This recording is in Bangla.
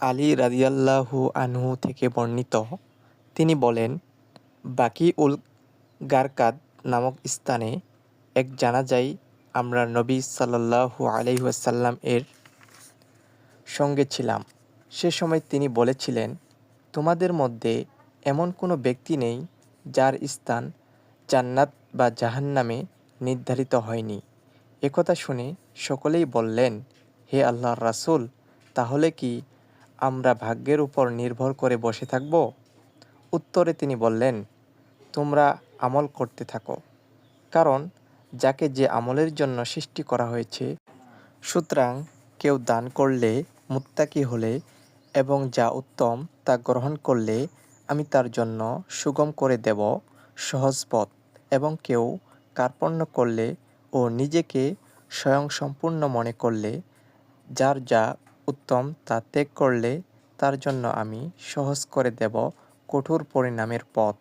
আলী রাদিয়াল্লাহু আনহু থেকে বর্ণিত, তিনি বলেন, বাকিউল গারকাদ নামক স্থানে এক জানাজায় আমরা নবী সাল্লাল্লাহু আলাইহি ওয়াসাল্লাম এর সঙ্গে ছিলাম। সে সময় তিনি বলেছিলেন, তোমাদের মধ্যে এমন কোনো ব্যক্তি নেই যার স্থান জান্নাত বা জাহান্নামে নির্ধারিত হয়নি। একথা শুনে সকলেই বললেন, হে আল্লাহর রাসূল, তাহলে কি আমরা ভাগ্যের উপর নির্ভর করে বসে থাকব? উত্তরে তিনি বললেন, তোমরা আমল করতে থাকো, কারণ যাকে যে আমলের জন্য সৃষ্টি করা হয়েছে, সুতরাং কেউ দান করলে, মুত্তাকি হলে এবং যা উত্তম তা গ্রহণ করলে আমি তার জন্য সুগম করে দেব সহজ পথ, এবং কেউ কার্পণ্য করলে ও নিজেকে স্বয়ংসম্পূর্ণ মনে করলে, যার যা উত্তম তা ত্যাগ করলে তার জন্য আমি সহজ করে দেব কঠোর পরিণামের পথ।